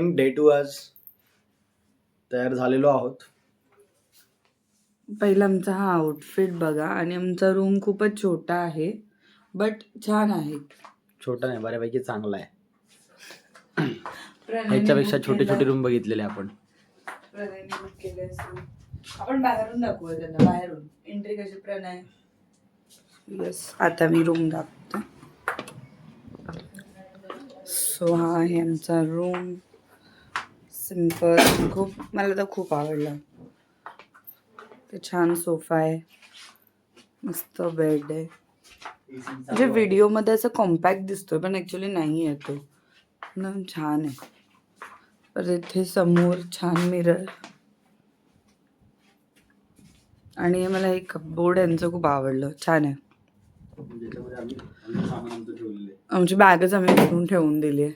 Morning day 2 आज तयार झालेलो आहोत. पहिला आमचा हा आउटफिट बघा आणि आमचा रूम खूपच छोटा आहे बट छान आहे. छोटा नाही, बऱ्यापैकी चांगला आहे. प्रणयने ह्याच्यापेक्षा book छोटे केलं. छोटे रूम बघितलेले आपण. प्रणयने बुक केले असते. आपण बाहेरून दाखवूया त्यांना, बाहेरून एंट्री कशी प्रणय. यस, आता मी रूम दाखवते. सो हा आहे आमचा रूम. सिंपल, मला तर खूप आवडला. ते छान सोफा आहे, मस्त बेड आहे. म्हणजे व्हिडिओमध्ये असं कॉम्पॅक्ट दिसतोय पण ॲक्च्युली नाही आहे तो. एकदम छान आहे. तर इथे समोर छान मिरर आणि मला हे कपबोर्ड यांचं खूप आवडलं, छान आहे. आमची बॅगच आम्ही इथून ठेवून दिली आहे.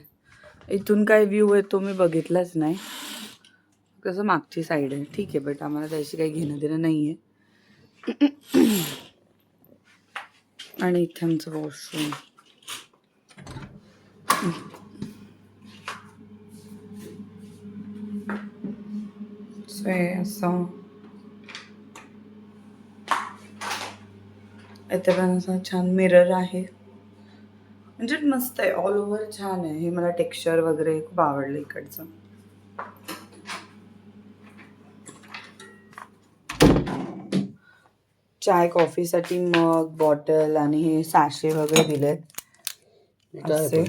इथून काय व्ह्यू आहे तो मी बघितलाच नाही. कसं मागची साईड आहे ठीक आहे, बट आम्हाला त्याशी काही घेणं देणं नाही आहे. आणि इथे आमचं वॉशरूम. असं इथे पण असं छान मिरर आहे. म्हणजे मस्त आहे, ऑल ओव्हर छान आहे. हे मला टेक्स्चर वगैरे खूप आवडलं इकडचं. चाय कॉफीसाठी मग, बॉटल आणि हे सॅशे वगैरे दिलेत असे.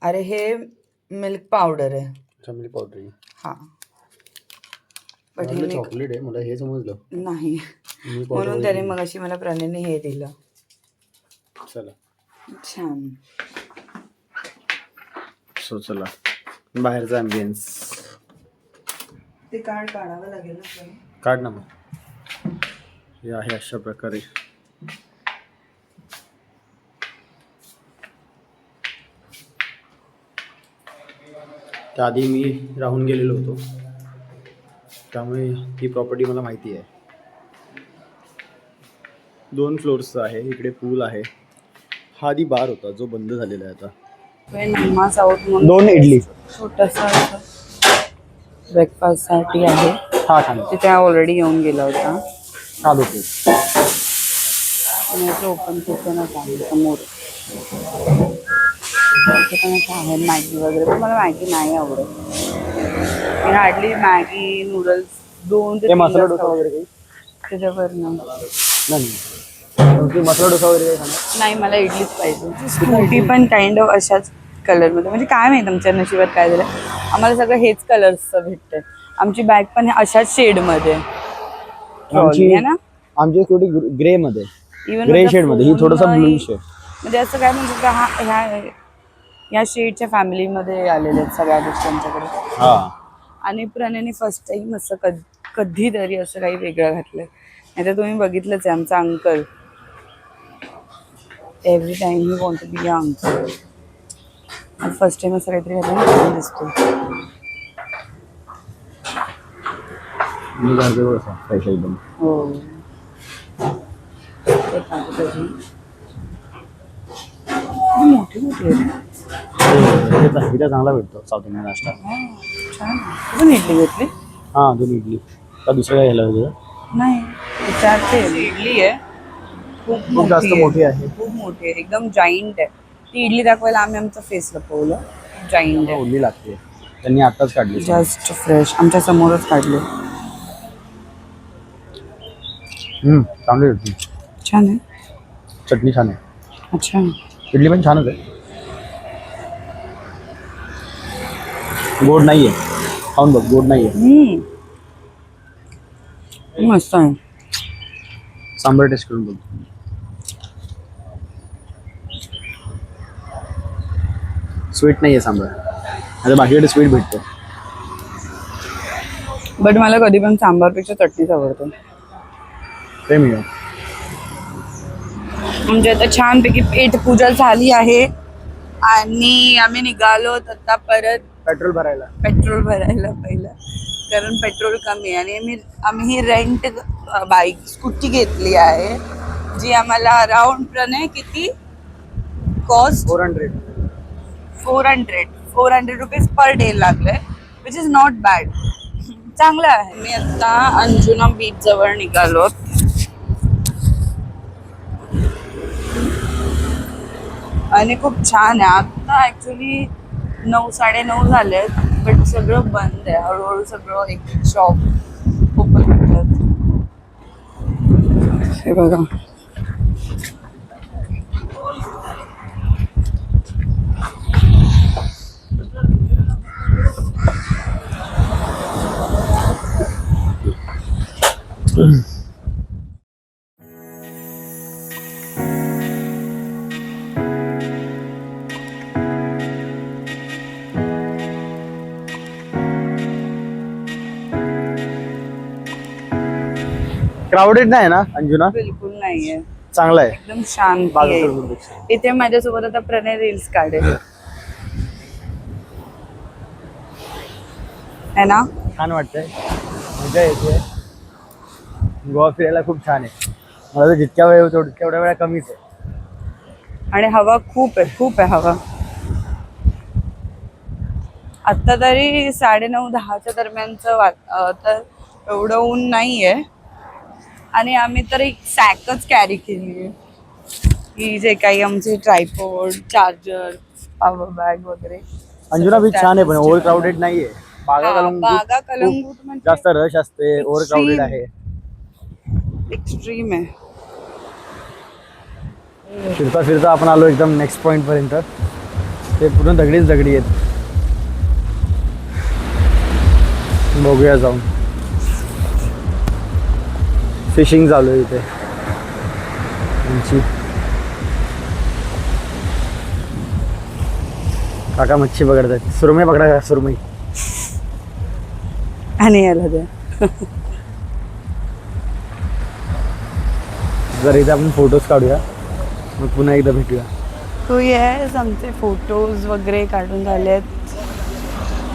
अरे हे मिल्क पावडर आहे. Milk powder. हा, बट हे चॉकलेट आहे, मला हे समजलं नाही. म्हणून त्याने मग अशी मला प्रणयने हे दिलं. चला छान. सो चला बाहेरचा ॲम्बियन्स. ते कार्ड काढावं लागेल ना. काढ ना मग. हे आहे अशा प्रकारे. त्याआधी मी राहून गेलेलो होतो, त्यामुळे ही प्रॉपर्टी मला माहिती आहे. 2 फ्लोअर्सचं आहे. इकडे पूल आहे. हा आधी बार होता जो बंद झालेला आहे आता. 2 इडली छोटासा ब्रेकफास्ट साठी आहे. हा छान. तिथे ऑलरेडी येऊन गेला होता. हा ओके. ओपन किचनच आहे समोर. आहे मॅगी वगैरे, पण मला मॅगी नाही आवडत. मी हार्डली मॅगी नूडल्स 2 ते 3 मसाला डोसा वगैरे काही त्याच्यावर नाही. मसाला डोसा वगैरे काही नाही, मला इडलीच पाहिजे. स्कूटी पण काइंड ऑफ अशाच कलरमध्ये. म्हणजे काय माहिती आमच्या नशिबात काय झालं, आम्हाला सगळं हेच कलर्सचं भेटतंय. आमची बॅग पण अशाच शेडमध्ये आहे ना. आमची थोडी ग्रे मध्ये, इव्हन ग्रे शेड मध्ये. ही थोडासा ब्लूइश आहे. म्हणजे असं काय म्हणतो का ह्या शेडच्या फॅमिलीमध्ये आलेले आहेत सगळ्या गोष्टी आमच्याकडे. आणि प्रणयने फर्स्ट टाइम असं कधीतरी असं काही वेगळं घातलंय. नाही तर तुम्ही बघितलंच आहे आमचा uncle. Every time he want to be a uncle. First time असं काहीतरी घातलं दिसतो. हो, मोठी मोठी चांगला भेटतो साऊथ इंडियन नाश्ता. छान. कुठून इडली घेतली? हा 2 इडली. का दुसरं काय घ्यायला होतं? नाही, विचारते. इडली आहे, खूप जास्त मोठी आहे. खूप मोठी आहे, एकदम जाईंट आहे. ती इडली दाखवायला आम्ही आमचं फेस लपवलं. जाईंट आहे. ओली लागते. त्यांनी आताच काढली. जस्ट फ्रेश आमच्या समोरच काढले. चांगली होती. छान आहे. चटणी छान आहे. अच्छा. इडली पण छानच आहे. गोड नाहीये. खाऊन बघ, गोड नाहीये. मस्त आहे. सांबार टेस्ट करून बघ. स्वीट नाहीये सांबार. आता बाकीकडे स्वीट भेटतं. बट मला कधी पण सांबारपेक्षा चटणीच आवडतं. ते मिळेल. म्हणजे आता छानपैकी पेट पूजा झाली आहे आणि आम्ही निघालो आता परत पेट्रोल भरायला पहिलं, कारण पेट्रोल कमी आहे. आणि आम्ही ही रेंट बाईक स्कूटी घेतली आहे, जी आम्हाला अराउंड प्रणय किती कॉस्ट? 400 400 रुपीज पर डे लागले. Which is not bad. चांगलं आहे. मी आता अंजुना बीच जवळ निघालो. आणि खूप छान आहे. आता ऍक्च्युली 9-9:30 झालेत, बट सगळं बंद आहे. हळूहळू सगळं एक शॉप ओपन होतात. हे बघा, क्राऊडेड नाही ना अंजुना? बिलकुल नाहीये. चांगला आहे. एकदम शांत बाजूला आहे. सोडूनपेक्षा. इथे माझ्यासोबत आता प्रणय रील्स काढेल, है ना? छान वाटतंय, मजा येते. गोवा फिरायला खूप छान आहे. मला तर जितक्या वेळ होतो तेवढ्या वेळा कमीच आहे. आणि हवा खूप आहे हवा. आता तरी 9:30-10च्या दरम्यानचं तर एवढं ऊन नाहीये. आणि आम्ही तर एक सॅकच कॅरी केली आहे, की जे काही आमचे ट्रायपॉड, चार्जर, पॉवर बॅग वगैरे. अंजुना बीच छान आहे, पण ओव्हर क्राऊडेड नाहीये. बागा बागा कलंगूट कलंगूट खूप म्हणजे जास्त रश असते, ओव्हर क्राऊडेड आहे. एक्स्ट्रीम आहे. फिरता फिरता आपण आलो एकदम नेक्स्ट पॉइंट पर्यंत. ते पूर्ण दगडीच दगडी आहेत. बघूया जाऊन. फिशिंग चालू आहे इथे आमची. काका मच्छी पकडतात. सुरमई पकडा का? सुरमई. आणि याला द्या. जर इथे आपण फोटोज काढूया, मग पुन्हा एकदा भेटूया. तो येस, आमचे फोटोज वगैरे काढून झालेत.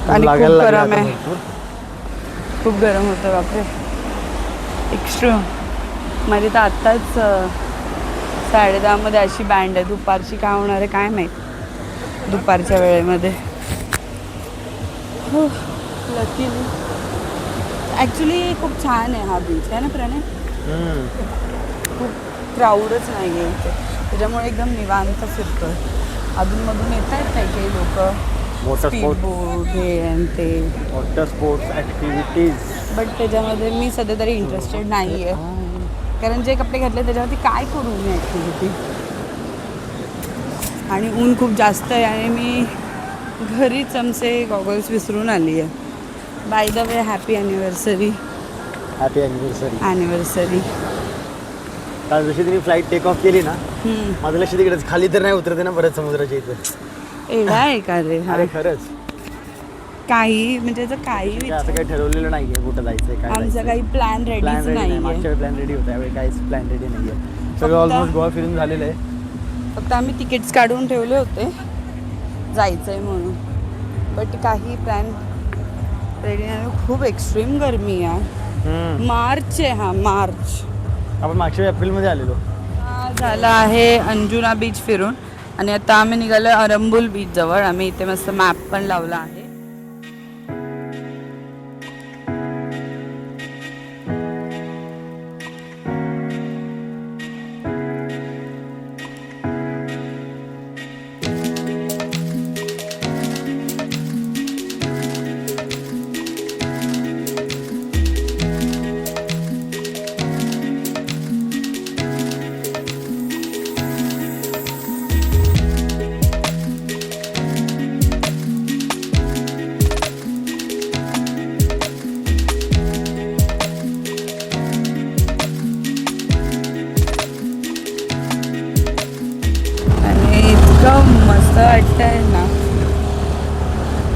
आणि खूप लागायला लागलं गरम आता आहे. भरपूर. खूप गरम होतं बापरे, एक्स्ट्रीम. माझी तर आत्ताच 10:30 अशी बँड आहे. दुपारची काय होणार आहे काय माहीत दुपारच्या वेळेमध्ये. लकीली ॲक्च्युली खूप छान आहे हा बीच, आहे ना प्रणय? खूप क्राऊडच नाही आहे इथे, त्याच्यामुळे एकदम निवांत फिरतोय. अधूनमधून येत आहेत काही लोक, वॉटर स्पोर्ट्स, बोट हे आणि ते, वॉटर स्पोर्ट्स ॲक्टिव्हिटीज. बट त्याच्यामध्ये मी सध्या तरी इंटरेस्टेड नाही आहे. कारण जे कपडे घातले त्याच्यावरती काय करू मी ॲक्टिव्हिटी. आणि ऊन खूप जास्त आहे आणि मी घरीच आमचे गॉगल्स विसरून आली आहे. By the way happy anniversary. Happy anniversary. Anniversary. कारण जशी तुम्ही फ्लाईट टेक ऑफ केली ना, माझं लक्ष तिकडेच. खाली तर नाही उतरते ना परत समुद्राच्या इथे. एवढा आहे का रे? अरे खरंच काही म्हणजे असं काही असं काही ठरवलेलं नाहीये कुठं जायचंय काय. आमचा काही प्लॅन रेडीच नाही. नाही. मागच्या प्लॅन रेडी होता, यावेळी काहीच प्लॅन रेडी नाहीये. सगळं ऑलमोस्ट गोवा फिरून झालेलं आहे. फक्त आम्ही तिकीट्स काढून ठेवले होते जायचंय म्हणून, बट काही प्लॅन रेडी नाही. खूप एक्स्ट्रीम गरमी आहे. मार्च आहे हा, मार्च. आपण मागच्या एप्रिलमध्ये आलेलो. झालं आहे अंजुना बीच फिरून आणि आता आम्ही निघालो अरंबुल बीच जवळ. आम्ही इथे मस्त मॅप पण लावला आहे. मस्त वाटतंय ना,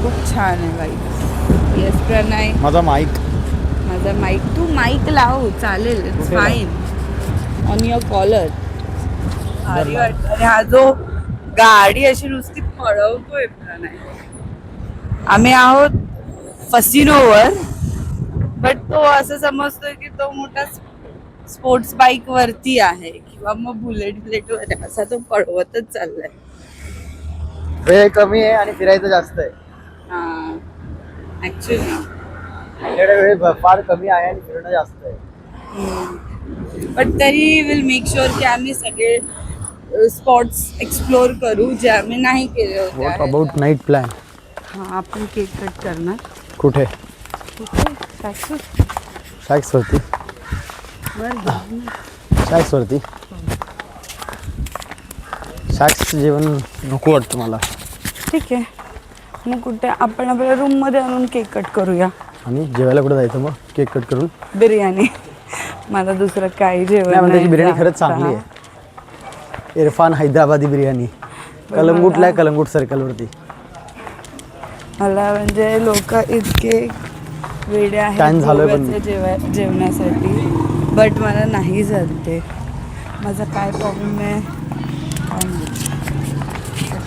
खूप छान आहे बाई. येस प्रणय. माझा माईक. तू माईक लाव, चालेल. It's fine. On your collar. भारी वाटतं. आणि हा जो गाडी अशी नुसती पळवतोय प्रणय. आम्ही आहोत फसिनोवर, बट तो असं समजतोय की तो मोठा स्पोर्ट्स बाईक वरती आहे किंवा मग बुलेट वर, असा तो पळवतच चाललाय. वेळ कमी आहे आणि फिरायचं जास्त आहे. हा, ऍक्च्युली. आपल्याकडे वेळ फार कमी आहे आणि फिरणं जास्त आहे. बट तरी विल मेक शुअर की आम्ही सगळे स्पॉट्स एक्सप्लोर करू जे आम्ही नाही केले होते. What about night plan? हां, आपण केक कट करणार. कुठे? कुठे? शॅक्सवरती. शॅक्सवरती. शॅक्स जेवण नको वाटतं मला. ठीक आहे, मग कुठे आपण आपल्या रूममध्ये आणून केक कट करूया. आणि जेवायला कुठे जायचं मग केक कट करून? बिर्याणी. मला दुसरं काही जेवण नाही, त्याची नाही बिर्याणी खरंच जात. चांगली आहे. इरफान हैदराबादी बिर्याणी कलंगूटला आहे, कलंगूट सर्कलवरती. मला म्हणजे लोक इतके वेडे आहेत Tan झालोय पण मी. जेवण्यासाठी, बट मला नाही जाते. माझा काय प्रॉब्लेम आहे काय माहिती.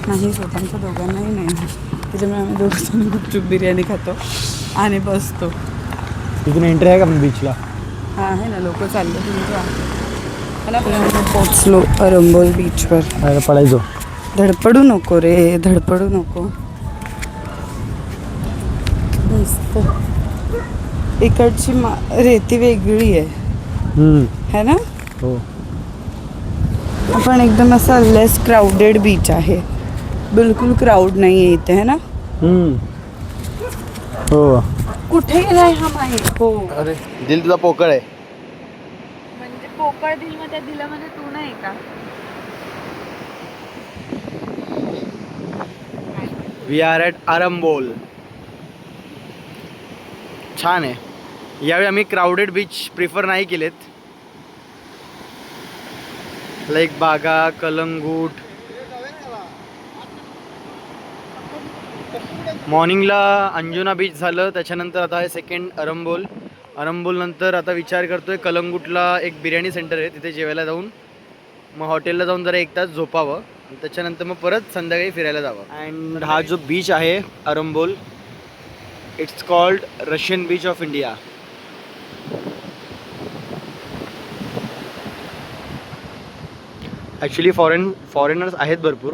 नाही होत, आमच्या दोघांनाही नाही. त्याच्यामुळे आम्ही दोघं गुपचूप बिर्याणी खातो आणि बसतो. तिथून एंट्री आहे का पण बीचला? हां आहे ना, लोक चालले तुमच्या. मला पोचलो अरंबोल बीचवर. अरे पडायचो. धडपडू नको रे, धडपडू नको. मस्त. इकडची रेती वेगळी आहे है ना. हो. आपण एकदम असं लेस क्राऊडेड बीच आहे, बिलकुल क्राऊड नाही आहे इथे है ना. हो. कुठे गेलाय हा माहीत. हो, अरे दिल तुझा पोकळ आहे. म्हणजे पोकळ दिल मध्ये दिलं म्हणजे तू नाही का. We are at Arambol. छान आहे. यावेळी आम्ही क्राऊडेड बीच प्रिफर नाही केलेत. लाईक बागा, कलंगूट. मॉर्निंगला अंजुना बीच झालं, त्याच्यानंतर आता आहे सेकंड अरंबोल. अरंबोल नंतर आता विचार करतोय कलंगूटला एक बिर्याणी सेंटर आहे, तिथे जेवायला जाऊन मग हॉटेलला जाऊन जरा 1 तास झोपावं. त्याच्यानंतर मग परत संध्याकाळी फिरायला जावं. अँड हा जो बीच आहे Arambol, it's called Russian beach of India. Actually foreigners आहेत भरपूर.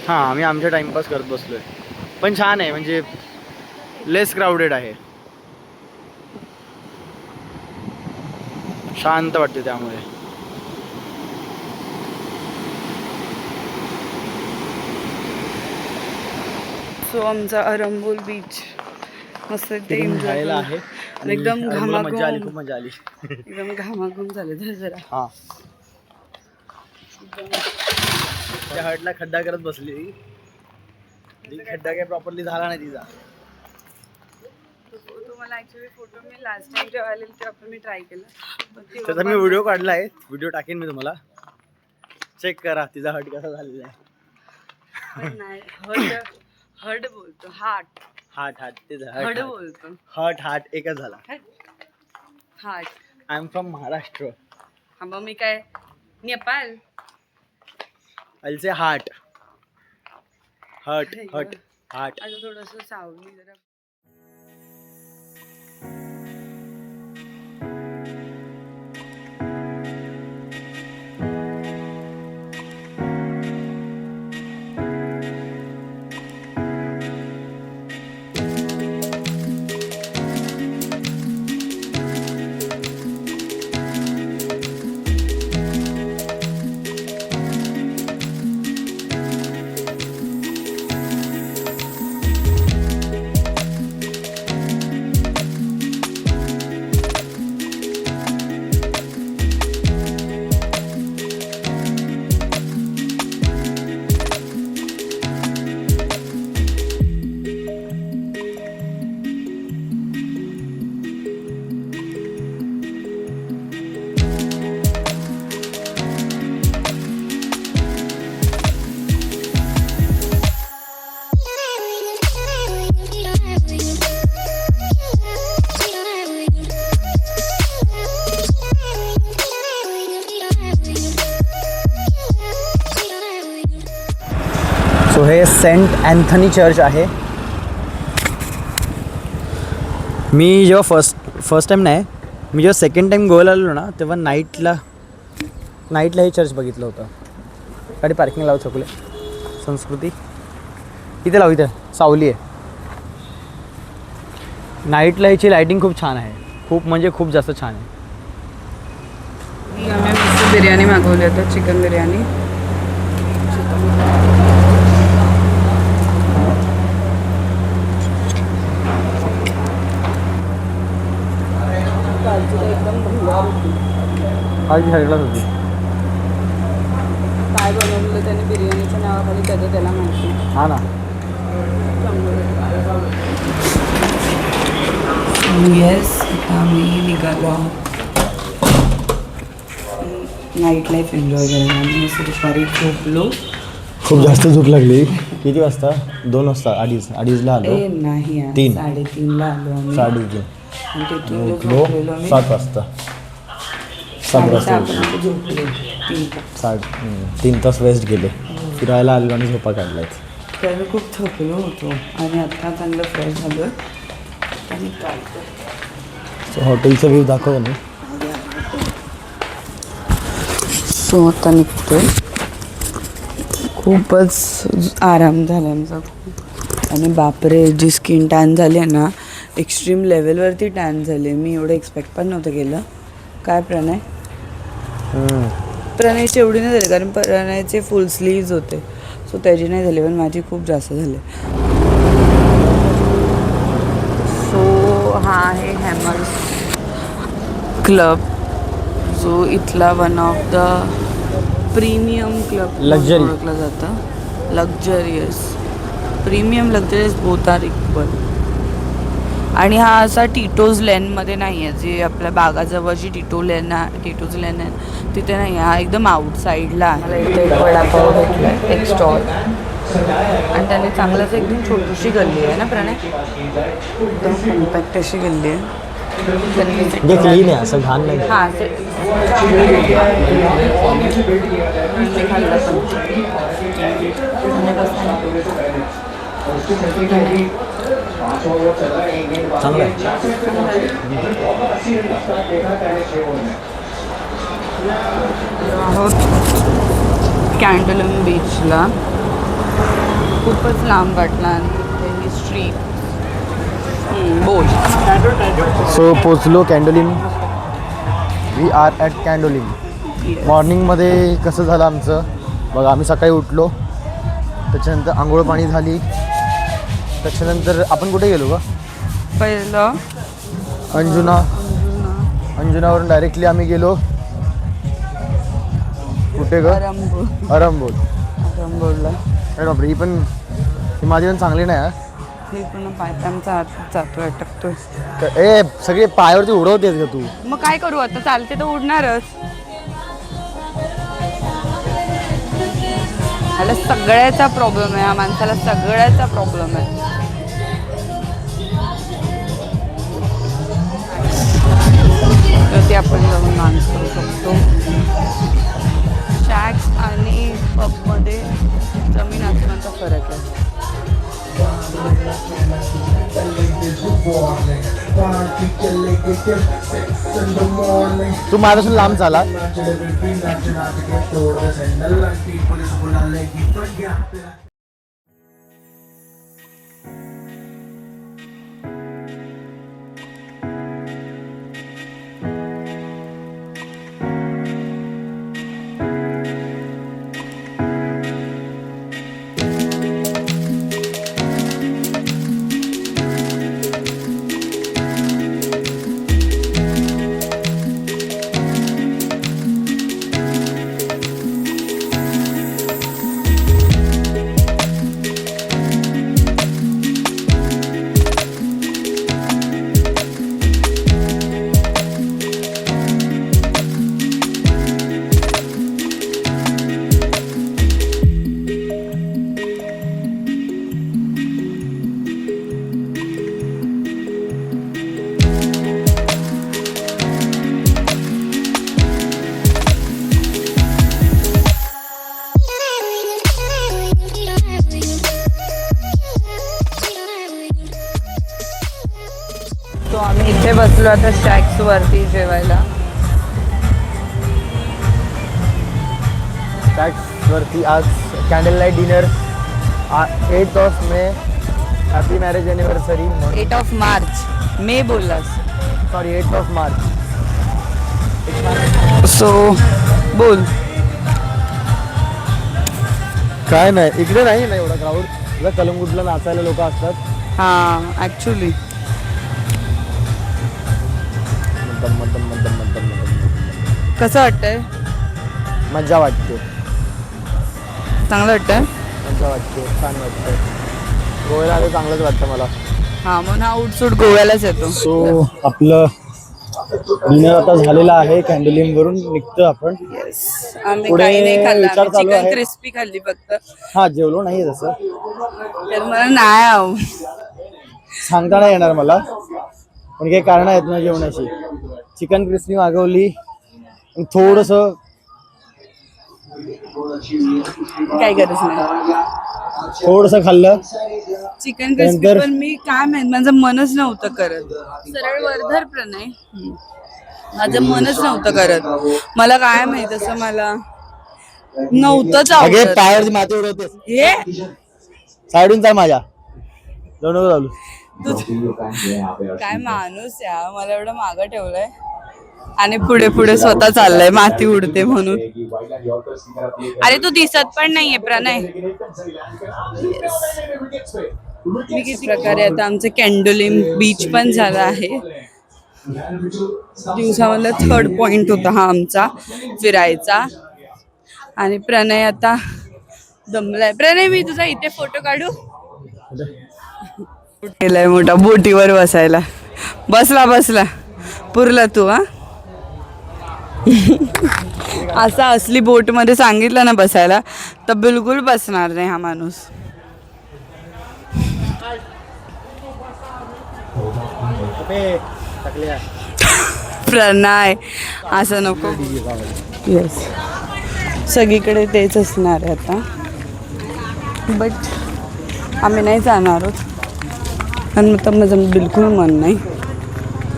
हां, आम्ही आमच्या टाइमपास करत बसलोय. पण छान आहे, म्हणजे लेस क्राऊडेड आहे, शांत वाटते त्यामुळे. सो आमचा अरंबोल बीच मस्त राहायला आहे. एकदम मजा आली, खूप मजा आली. एकदम घामाघूम झाले जरा. हां, त्या हटला खड्डा करत बसली. खड्डा काय प्रॉपरली झाला नाही तिचा. तुम्हाला ऍक्च्युली फोटो मी लास्ट टाइम जेव्हा आलेली तेव्हा पण मी ट्राय केलं. त्याचा मी व्हिडिओ काढला आहे, व्हिडिओ टाकेन मी तुम्हाला, चेक करा तिचा हट कसा झालेला आहे. नाही, हट बोलतो, हार्ट. हाट तेच हट बोलतो. हाट एकच झाला. Heart. I am from Maharashtra. हा, मग मी काय Nepal. I'll say heart. Heart. आता थोडंसं सावली जरा. सो हे सेंट अँथनी चर्च आहे. मी जेव्हा फर्स्ट टाईम नाही, मी जेव्हा सेकंड टाईम गोव्याला आलो ना, तेव्हा नाईटला हे चर्च बघितलं होतं. गाडी पार्किंग लावू शकले. संस्कृती. इथे लाव, इथे सावली आहे. नाईटला याची लाईटिंग खूप छान आहे, खूप म्हणजे खूप जास्त छान आहे. आम्ही मस्त बिर्याणी मागवली होती, चिकन बिर्याणी. आज साईडलाच होती. काय बनवलं त्याने बिर्याणीच्या नावाखाली त्याचं त्याला माहिती. हा ना. येस, आता आम्ही निघालो नाईट लाईफ एन्जॉय करायला. आम्ही असं दुपारी झोपलो. खूप जास्त झोप लागली. किती वाजता? 2 वाजता, अडीचला आलो. नाही 3, 3:30ला आलो आम्ही. 3:30 आणि तिथून उठलो 7 वाजता. 7 वाजता झोपले. 3 तास वेस्ट गेले. फिरायला आलो आणि झोपा काढलाय. तर खूप थकलो होतो आणि आत्ता चांगलं फ्रेश झालो आणि सो हॉटेलचा व्ह्यू दाखव ना. सो आता निघतोय. खूपच आराम झाला आमचा खूप. आणि बापरे, जी स्किन टॅन झाली आहे ना, एक्स्ट्रीम लेवलवरती टॅन झाली. मी एवढं एक्सपेक्ट पण नव्हतं केलं. काय प्रणय? प्रणयची एवढी नाही झाली, कारण प्रणयचे फुल स्लीव्ज होते, सो त्याची नाही झाली, पण माझी खूप जास्त झाली. सो हा आहे हॅमर्स क्लब, जो इथला one of the premium club Luxury. ओळखलं जातं. Luxurious, premium luxurious both are equal. आणि हा असा टिटोज लेनमध्ये नाही आहे, जी आपल्या बागाजवळची टिटोज लेन आहे तिथे नाही आहे. हा एकदम आउटसाईडला आहे. मला इथे एक वडापाव भेटला, एक स्टॉल, आणि त्याने चांगलंच एकदम छोटीशी गल्ली आहे ना प्रणय, एकदम कॉम्पॅक्ट अशी गल्ली आहे. क्लीन आहे, असं घाण नाही. हां, खाल्लं चांगलं आहे. आहोत कॅन्डलम बीचला. खूपच लांब वाटला आणि ही स्ट्रीट बोल. सो पोचलो Candolim. We are at Candolim. मॉर्निंगमध्ये कसं झालं आमचं बघा. आम्ही सकाळी उठलो, त्याच्यानंतर आंघोळ पाणी झाली. त्याच्यानंतर आपण कुठे गेलो का? पहिलं अंजुनावरून डायरेक्टली आम्ही गेलो कुठे ग? अरंबोलला. अरे बापरे, ही माझी पण चांगली नाही आहे. हे पूर्ण पायथ्यांचा हात जातोय, अटकतोय. ए, सगळे पायावरती उडवतेस का तू? मग काय करू आता, चालते तर उडणारच. ह्याला सगळ्याचा प्रॉब्लेम आहे, या माणसाला सगळ्याचा प्रॉब्लेम आहे. तर ते आपण जाऊन डान्स करू शकतो. शॅक्स आणि पबमध्ये जमीन आसमानचा फरक आहे. तू माझ्यापासून लांब चाला. तो आम्ही इथे बसलो आता शॅक्स वरती जेवायला. टॅक्सवरती आज candle light dinner 8th of May happy marriage anniversary. 8 of March May बोललास. Sorry 8th of March. So बोल. काय नाही इकडे नाही ना एवढा क्राऊड. तुला कलंगूटला नाचायला लोक असतात. हां ॲक्च्युली कसं वाटतंय? मज्जा वाटते. चांगलं वाटतंय. मज्जा वाटते, छान वाटतं. गोव्याला आलं चांगलंच वाटतं मला. हां मग हा उठसूट गोव्यालाच येतो. सो आपलं डिनर आता झालेलं आहे. कॅन्डलिंग वरून निघतो आपण. आम्ही पुढे काही नाही खाल्लं. विचार आम्ही चालू चिकन आहे. क्रिस्पी खाल्ली फक्त. हा जेवलो नाही तसं तर मला नाही सांगता नाही येणार मला, पण काही कारण आहेत ना जेवणाची. चिकन क्रिस्पी मागवली, थोडस काय गरज नाही. थोडस खाल्लं. चिकन क्रिस्पी पण मी काय माहित माझं मनच नव्हतं करत. सरळ वर्धर प्रणय माझं मनच नव्हतं करत. मला काय माहित असं मला नव्हतंच आवडत. पायावरती माती उडवतेस. हे साईडून चाल माझ्या. जाऊ नको चालू. काय माणूस या मला एवढं मागं ठेवलंय आणि पुढे पुढे स्वतः चाललंय माती उडते म्हणून. अरे तू दिसत पण नाहीये प्रणय. मी किती प्रकारे आता आमचं कॅन्डोलिम बीच पण झाला आहे. दिवसामधला 3rd पॉइंट होता हा आमचा फिरायचा. आणि प्रणय आता दमलाय. प्रणय मी तुझा इथे फोटो काढू. गेलाय मोठा बोटीवर बसायला. बसला पुरला तू. हा असा असली बोट मध्ये सांगितलं ना बसायला तर बिलकुल बसणार नाही हा माणूस. प्रणय असं नको. येस सगळीकडे तेच असणार आहे आता. बट आम्ही नाही जाणार आहोत आणि मग माझं बिलकुल मन नाही.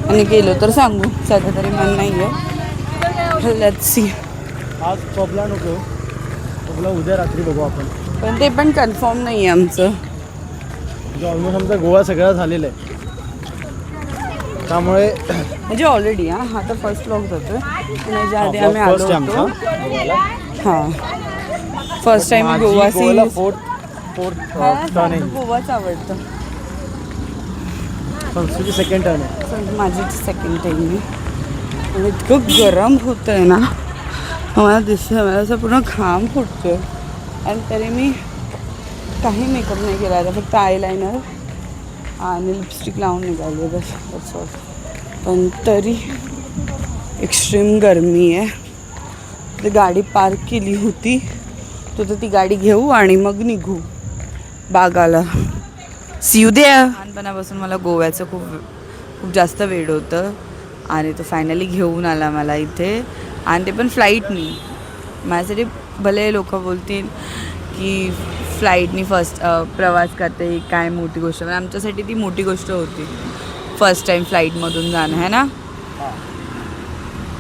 आणि गेलो तर सांगू. सध्या तरी मन नाही आहे. Let's see. आज पबला नको, पबला उद्या रात्री बघू आपण. पण ते पण कन्फर्म नाही आहे आमचं. ऑलमोस्ट आमचा गोवा सगळा झालेला आहे. त्यामुळे म्हणजे ऑलरेडी हा तर फर्स्ट व्लॉग जातोय. त्याच्या आधी आम्ही आलो होतो. हां फर्स्ट टाइम गोवा सी. गोवाच आवडतं. संस्कृती सेकंड टर्न आहे. माझी सेकंड टाइम आहे. आणि इतकं गरम होतं आहे ना मला दिसतं. मला असं पूर्ण घाम फुटतोय आणि तरी मी काही मेकअप नाही केला आता. फक्त आयलायनर आणि लिपस्टिक लावून निघाली बस. पण तरी एक्स्ट्रीम गरमी आहे. तर गाडी पार्क केली होती तर ती गाडी घेऊ आणि मग निघू बागाला. C you there. लहानपणापासून मला गोव्याचं खूप जास्त वेड होतं आणि तो फायनली घेऊन आला मला इथे. आणि ते पण फ्लाईटनी. माझ्यासाठी भले लोक बोलतील की फ्लाईटनी फर्स्ट प्रवास करते काय मोठी गोष्ट, पण आमच्यासाठी ती मोठी गोष्ट होती फर्स्ट टाईम फ्लाईटमधून जाणं है ना.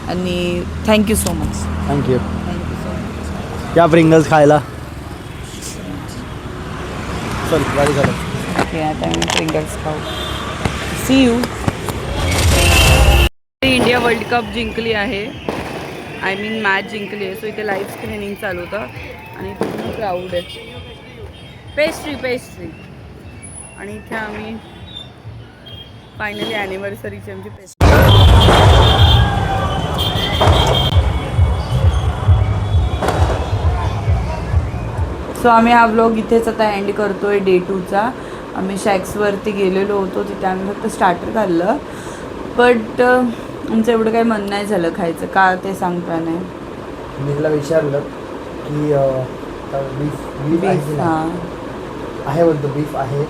आणि thank you so much. Thank you. Thank you so much. क्या प्रिंगल्स खायला. चल गाडी झालं. ओके आता मी प्रिंगल्स खाऊ. See you. India world cup जिंकली आहे. आय मीन मॅच जिंकली आहे. सो इथे लाईव्ह स्क्रीनिंग चालू होतं आणि पूर्ण क्राऊड आहे. पेस्ट्री आणि इथे आम्ही फायनली ॲनिव्हर्सरीची आमची पेस्ट्री. सो आम्ही हा व्लॉग इथेच आता एंड करतोय डे 2चा. आम्ही शॅक्सवरती गेलेलो होतो. तिथे आम्ही फक्त स्टार्टर खाल्लं. बट आमचं एवढं काही मन नाही झालं खायचं. का ते सांगता नाही. मी तिला विचारलं की बीफ आहे बोलतो. बीफ आहे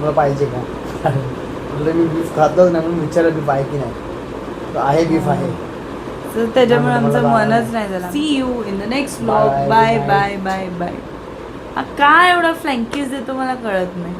मला पाहिजे का. म्हटलं मी बीफ खातच नाही म्हणून विचारलं बीफ आहे की नाही. आहे बीफ आहे. तर त्याच्यामुळे आमचं मनच नाही झालं. See you in the next vlog. Bye bye bye bye. काय एवढा फ्लँकीज देतो मला कळत नाही.